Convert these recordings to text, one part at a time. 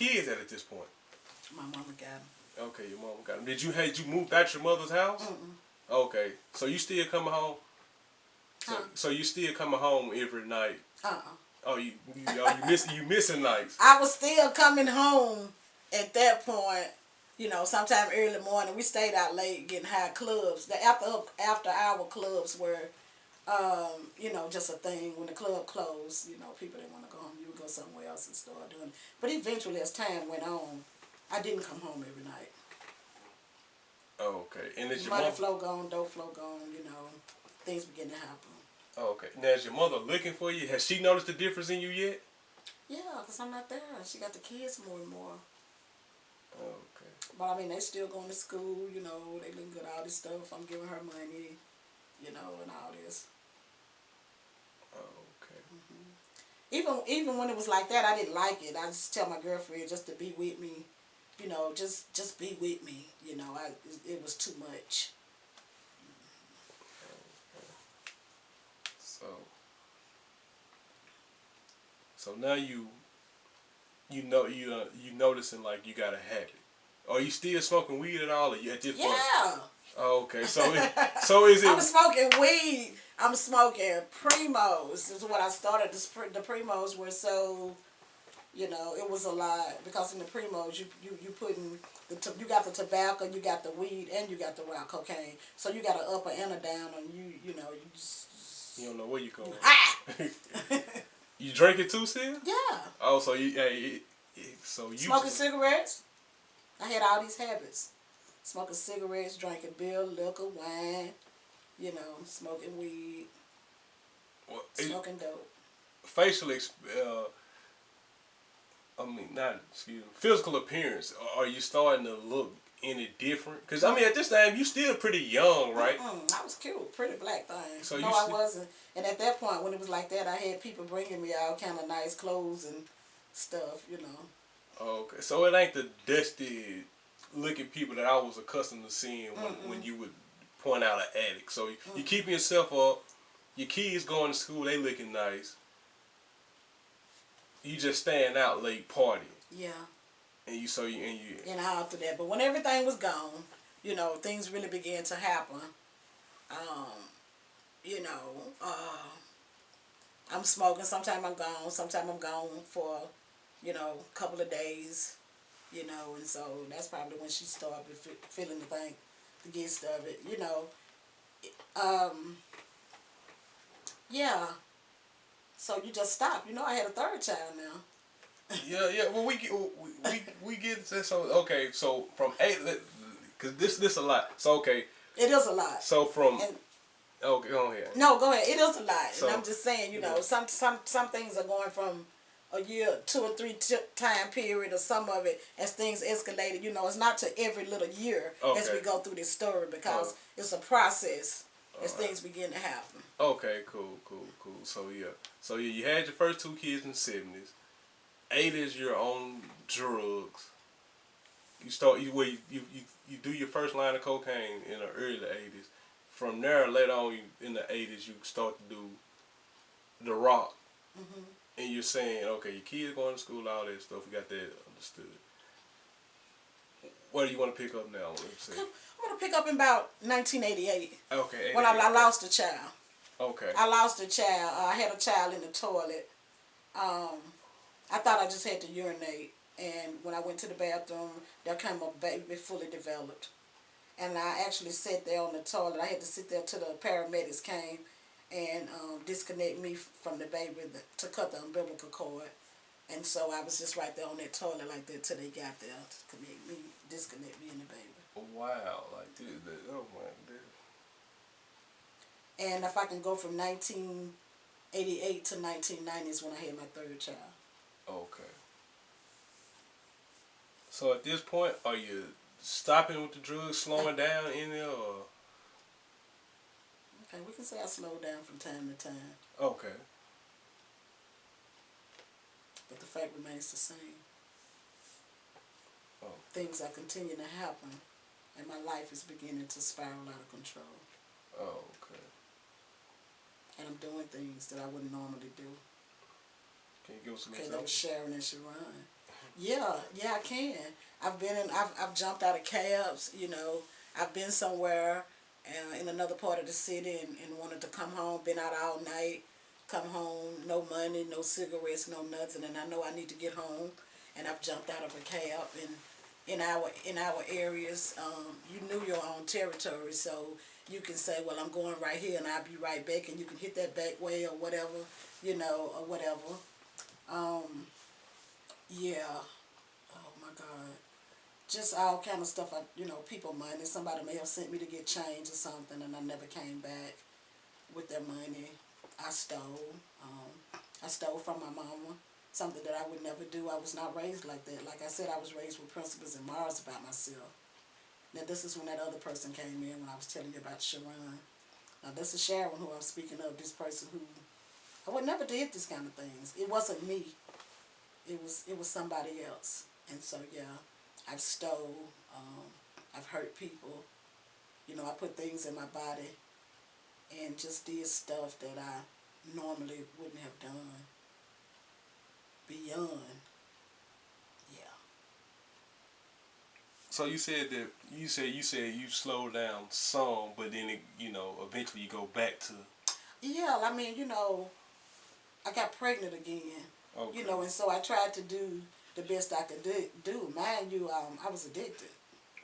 kids at this point? My mama got them. Okay, your mama got them. Did you move out your mother's house? Okay, so you still coming home? So you still coming home every night? Oh, you missing nights? I was still coming home at that point. You know, sometime early morning. We stayed out late getting high. Clubs. The after hour clubs were, you know, just a thing. When the club closed, you know, people didn't want to go home. You would go somewhere else and start doing it. But eventually, as time went on, I didn't come home every night. Oh, okay. And is your money flow gone, dough flow gone, you know, things begin to happen. Oh, okay. Now, is your mother looking for you? Has she noticed the difference in you yet? Yeah, because I'm not there. She got the kids more and more. Okay. But, I mean, they still going to school, you know, they look good, all this stuff. I'm giving her money, you know, and all this. Oh, okay. Even when it was like that, I didn't like it. I just tell my girlfriend just to be with me, you know, just be with me, you know. It was too much. Okay. So now you noticing like you got a habit. Are you still smoking weed at all? Or you at this point? Yeah. Oh, okay. So is it? I'm smoking weed. I'm smoking Primos. This is what I started. The Primos were so, you know, it was a lot because in the Primos you putting you got the tobacco, you got the weed, and you got the raw cocaine. So you got an up and a down, and you know you just. You don't know where you going. Ah! You drink it too, still? Yeah. Oh, so you smoking cigarettes. I had all these habits. Smoking cigarettes, drinking beer, liquor, wine, you know, smoking weed, smoking dope. Facial, physical appearance, are you starting to look any different? Because, I mean, at this time, you still pretty young, right? I was cute, pretty black thing. So no, I wasn't. And at that point, when it was like that, I had people bringing me all kind of nice clothes and stuff, you know. Okay, so it ain't the dusty looking people that I was accustomed to seeing when you would point out an addict. So you keeping yourself up. Your kids going to school, they looking nice. You just staying out late partying. Yeah. And you. And after that, but when everything was gone, you know, things really began to happen. You know, I'm smoking. Sometimes I'm gone. Sometimes I'm gone for, you know, a couple of days. You know, and so that's probably when she started feeling the gist of it. You know, yeah. So you just stop. You know, I had a third child now. Yeah. Well, we get this. So okay. So from 8, because this a lot. So okay. It is a lot. So from. Okay, go ahead. No, go ahead. It is a lot, so, and I'm just saying. You know, some things are going from a year, 2 or 3 time period, or some of it as things escalated. You know, it's not to every little year as we go through this story because it's a process as things begin to happen. Okay, cool. So you had your first 2 kids in the 70s. 8 is your own drugs. You do your first line of cocaine in the early 80s. From there, later on in the 80s, you start to do the rock. And you're saying, okay, your kids going to school, all that stuff. We got that understood. What do you want to pick up now? I want to pick up in about 1988. Okay. When I lost a child. Okay. I lost a child. I had a child in the toilet. I thought I just had to urinate. And when I went to the bathroom, there came a baby fully developed. And I actually sat there on the toilet. I had to sit there till the paramedics came and disconnect me from the baby to cut the umbilical cord. And so I was just right there on that toilet like that till they got there to disconnect me and the baby. Wow, like dude, oh my goodness. And if I can go from 1988 to 1990 is when I had my third child. Okay. So at this point, are you stopping with the drugs, slowing down in there, or? Okay, we can say I slowed down from time to time. Okay. But the fact remains the same. Oh. Things are continuing to happen, and my life is beginning to spiral out of control. Oh, okay. And I'm doing things that I wouldn't normally do. Can you give us some examples? Okay, that was Sharon and Sharon. Yeah, yeah, I can. I've jumped out of cabs. You know, I've been somewhere in another part of the city and wanted to come home. Been out all night, come home, no money, no cigarettes, no nothing, and I know I need to get home, and I've jumped out of a cab. And in our areas, you knew your own territory, so you can say, well, I'm going right here, and I'll be right back, and you can hit that back way or whatever, you know, or whatever. Um, yeah. Oh my God. Just all kind of stuff. People money. Somebody may have sent me to get change or something, and I never came back with their money. I stole. I stole from my mama. Something that I would never do. I was not raised like that. Like I said, I was raised with principles and morals about myself. Now this is when that other person came in when I was telling you about Sharon. Now this is Sharon who I'm speaking of. This person who I would never did this kind of things. It wasn't me. It was somebody else. And so yeah, I've stole. Um, I've hurt people. I put things in my body and just did stuff that I normally wouldn't have done. Beyond, yeah. So you said you slowed down some, but then eventually you go back to. Yeah, I mean, I got pregnant again. Okay. And so I tried to do the best I could do. Mind you, I was addicted.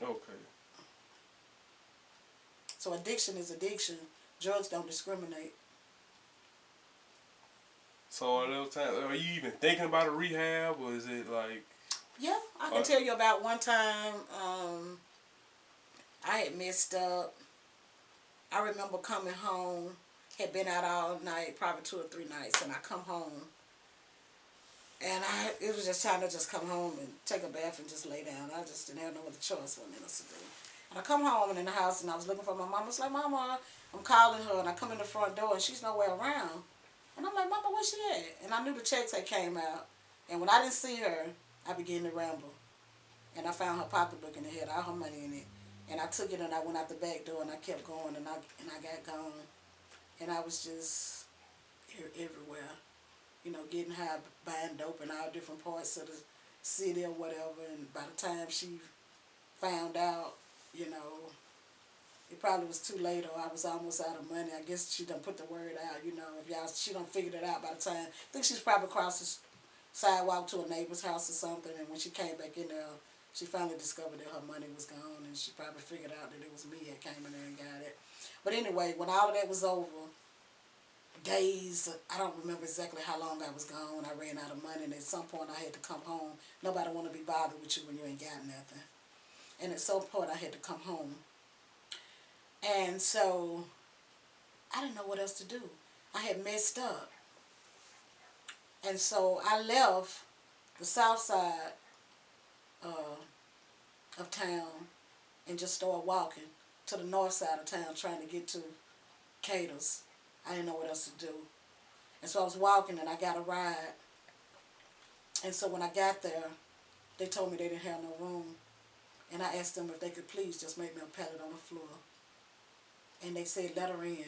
Okay. So addiction is addiction. Drugs don't discriminate. So at those times, are you even thinking about a rehab, or is it like? Yeah, I can tell you about one time I had messed up. I remember coming home, had been out all night, probably 2 or 3 nights, and I come home, and it was just time to just come home and take a bath and just lay down. I just didn't have no other choice what else to do. And I come home and in the house, and I was looking for my mama. I was like, Mama, I'm calling her, and I come in the front door, and she's nowhere around. And I'm like, Mama, where's she at? And I knew the checks had came out. And when I didn't see her, I began to ramble. And I found her pocketbook, and it had all her money in it. And I took it, and I went out the back door, and I kept going, and I got gone. And I was just everywhere. Getting high, buying dope in all different parts of the city or whatever. And by the time she found out, it probably was too late, or I was almost out of money. I guess she done put the word out, if she done figured it out by the time. I think she's probably crossed the sidewalk to a neighbor's house or something, and when she came back in there, she finally discovered that her money was gone, and she probably figured out that it was me that came in there and got it. But anyway, when all of that was over, days, I don't remember exactly how long I was gone. I ran out of money, and at some point I had to come home. Nobody want to be bothered with you when you ain't got nothing. And at some point I had to come home. And so I didn't know what else to do. I had messed up. And so I left the south side of town and just started walking to the north side of town trying to get to Cato's. I didn't know what else to do. And so I was walking and I got a ride. And so when I got there, they told me they didn't have no room. And I asked them if they could please just make me a pallet on the floor. And they said, let her in.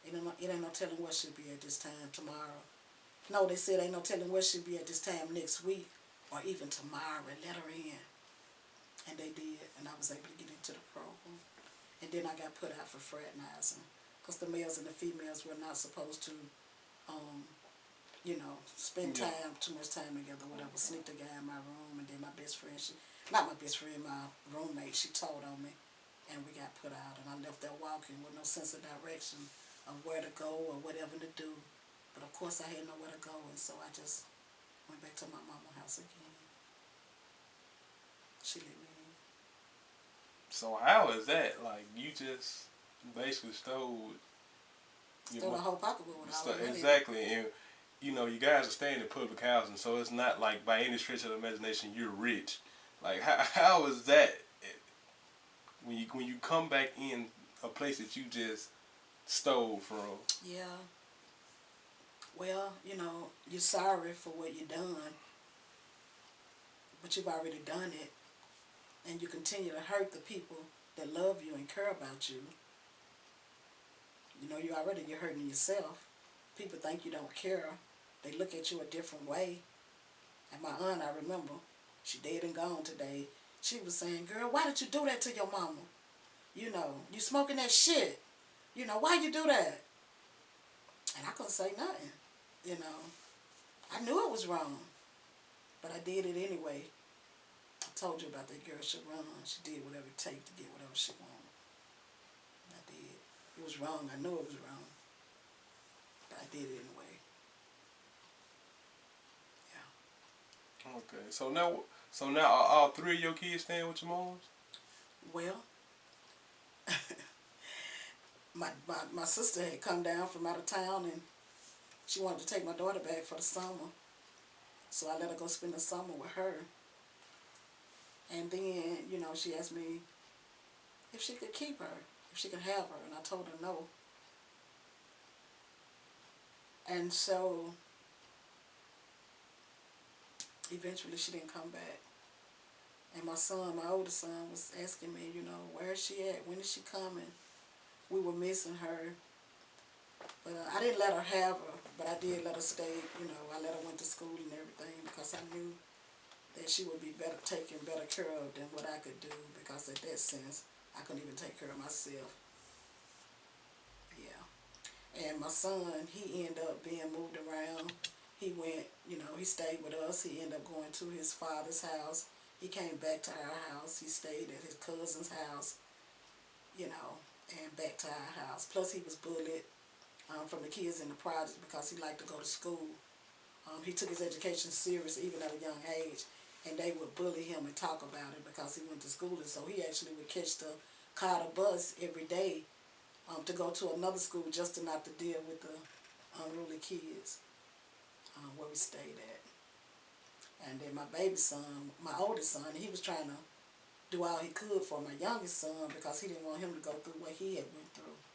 It ain't no telling where she'll be at this time tomorrow. No, they said ain't no telling where she'll be at this time next week or even tomorrow. Let her in. And they did. And I was able to get into the program. And then I got put out for fraternizing. Because the males and the females were not supposed to, spend too much time together, whatever. Sneak the guy in my room. And then my best friend, not my best friend, my roommate, she told on me. And we got put out, and I left there walking with no sense of direction of where to go or whatever to do. But of course I had nowhere to go, and so I just went back to my mama's house again. She let me in. So how is that? Like you just basically stole. Stole a whole pocketbook with all the money. Exactly, and you guys are staying in public housing, so it's not like by any stretch of the imagination you're rich. Like how is that? When you come back in a place that you just stole from. Yeah. Well, you're sorry for what you done, but you've already done it, and you continue to hurt the people that love you and care about you. You're hurting yourself. People think you don't care. They look at you a different way. And my aunt, I remember, She dead and gone today. She was saying, girl, why did you do that to your mama? You know, you smoking that shit. You know, why you do that? And I couldn't say nothing. You know, I knew it was wrong, but I did it anyway. I told you about that girl, Sharon. She did whatever it takes to get whatever she wanted. I did. It was wrong. I knew it was wrong, but I did it anyway. Yeah. Okay. So now are all three of your kids staying with your moms? Well, my sister had come down from out of town and she wanted to take my daughter back for the summer. So I let her go spend the summer with her. And then, you know, she asked me if she could keep her, if she could have her. And I told her no. And so eventually she didn't come back. And my son, my oldest son, was asking me, you know, where is she at? When is she coming? We were missing her. But I didn't let her have her, but I did let her stay. You know, I let her went to school and everything because I knew that she would be better taken better care of than what I could do, because at that sense, I couldn't even take care of myself. Yeah. And my son, he ended up being moved around. He went, you know, he stayed with us. He ended up going to his father's house. He came back to our house. He stayed at his cousin's house, you know, and back to our house. Plus, he was bullied from the kids in the project because he liked to go to school. He took his education serious even at a young age, and they would bully him and talk about it because he went to school, and so he actually would catch the car, the bus every day to go to another school just to not to deal with the unruly kids where we stayed at. And then my baby son, my oldest son, he was trying to do all he could for my youngest son because he didn't want him to go through what he had went through.